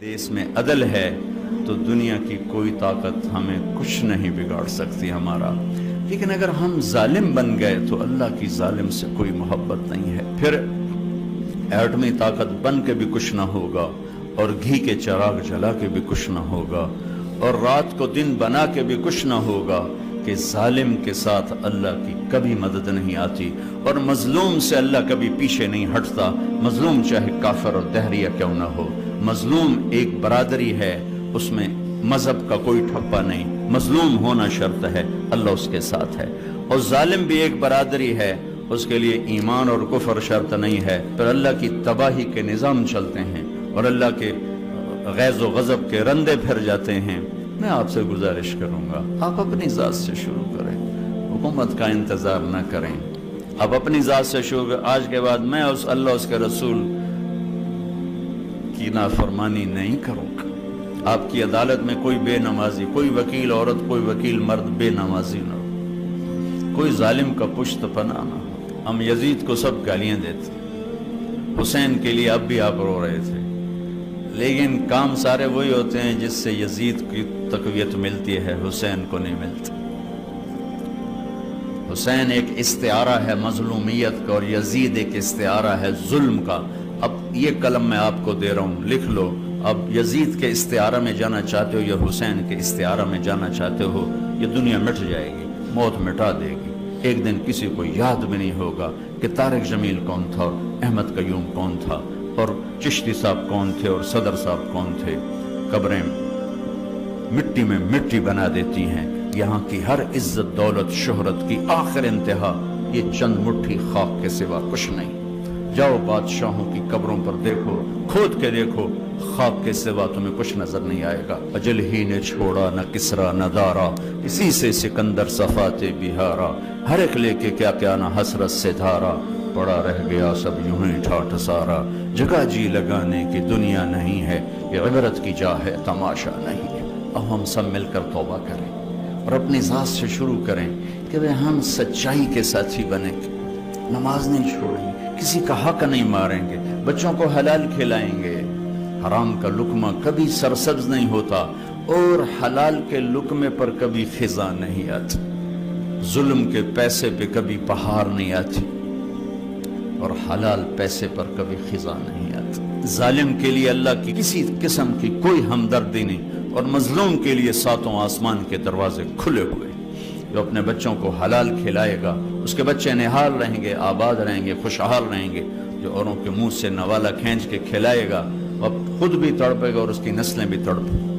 دیس میں عدل ہے تو دنیا کی کوئی طاقت ہمیں کچھ نہیں بگاڑ سکتی ہمارا، لیکن اگر ہم ظالم بن گئے تو اللہ کی ظالم سے کوئی محبت نہیں ہے۔ پھر ایٹمی طاقت بن کے بھی کچھ نہ ہوگا، اور گھی کے چراغ جلا کے بھی کچھ نہ ہوگا، اور رات کو دن بنا کے بھی کچھ نہ ہوگا، کہ ظالم کے ساتھ اللہ کی کبھی مدد نہیں آتی، اور مظلوم سے اللہ کبھی پیچھے نہیں ہٹتا، مظلوم چاہے کافر اور دہریہ کیوں نہ ہو۔ مظلوم ایک برادری ہے، اس میں مذہب کا کوئی ٹھپا نہیں، مظلوم ہونا شرط ہے، اللہ اس کے ساتھ ہے۔ اور ظالم بھی ایک برادری ہے، اس کے لیے ایمان اور کفر شرط نہیں ہے، پھر اللہ کی تباہی کے نظام چلتے ہیں اور اللہ کے غیظ و غضب کے رندے پھر جاتے ہیں۔ میں آپ سے گزارش کروں گا، آپ اپنی ذات سے شروع کریں، حکومت کا انتظار نہ کریں، آپ اپنی ذات سے شروع کریں۔ آج کے بعد میں اللہ اس کے رسول کی نافرمانی نہیں کروں گا۔ آپ کی عدالت میں کوئی بے نمازی، کوئی وکیل عورت، کوئی وکیل مرد بے نمازی نہ ہو، کوئی ظالم کا پشت پناہ نہ ہو۔ ہم یزید کو سب گالیاں دیتے، حسین کے لیے اب بھی آپ رو رہے تھے، لیکن کام سارے وہی ہوتے ہیں جس سے یزید کی تقویت ملتی ہے، حسین کو نہیں ملتی۔ حسین ایک استعارہ ہے مظلومیت کا، اور یزید ایک استعارہ ہے ظلم کا۔ اب یہ قلم میں آپ کو دے رہا ہوں، لکھ لو، اب یزید کے استعارہ میں جانا چاہتے ہو یا حسین کے استعارہ میں جانا چاہتے ہو، یہ دنیا مٹ جائے گی، موت مٹا دے گی۔ ایک دن کسی کو یاد بھی نہیں ہوگا کہ طارق جمیل کون تھا، اور احمد قیوم کون تھا، اور چشتی صاحب کون تھے، اور صدر صاحب کون تھے۔ قبریں مٹی میں مٹی بنا دیتی ہیں، یہاں کی ہر عزت دولت شہرت کی آخر انتہا یہ چند مٹھی خاک کے سوا کچھ نہیں۔ جاؤ بادشاہوں کی قبروں پر دیکھو، کھود کے دیکھو، خاک کے سوا تمہیں کچھ نظر نہیں آئے گا۔ اجل ہی نے چھوڑا نہ کسرا نہ دارا، اسی سے سکندر صفات بہارا، ہر ایک لے کے کیا کیا نہ حسرت سے دھارا، پڑا رہ گیا سب یوں ہی ٹھاٹھ سارا، جگہ جی لگانے کی دنیا نہیں ہے، یہ عبرت کی جا ہے تماشا نہیں ہے۔ اب ہم سب مل کر توبہ کریں اور اپنی ذات سے شروع کریں کہ ہم سچائی کے ساتھی بنیں گے، نماز نہیں چھوڑیں گے، کسی کا حق نہیں ماریں گے، بچوں کو حلال کھلائیں گے، حرام کا لقمہ کبھی سرسبز نہیں ہوتا، اور حلال کے لقمے پر کبھی خزاں نہیں آتی، ظلم کے پیسے پہ کبھی بہار نہیں آتی، اور حلال پیسے پر کبھی خزاں نہیں آتی۔ ظالم کے لیے اللہ کی کسی قسم کی کوئی ہمدردی نہیں، اور مظلوم کے لیے ساتوں آسمان کے دروازے کھلے ہوئے۔ جو اپنے بچوں کو حلال کھلائے گا اس کے بچے نہال رہیں گے، آباد رہیں گے، خوشحال رہیں گے۔ جو اوروں کے منہ سے نوالا کھینچ کے کھلائے گا وہ خود بھی تڑپے گا اور اس کی نسلیں بھی تڑپیں۔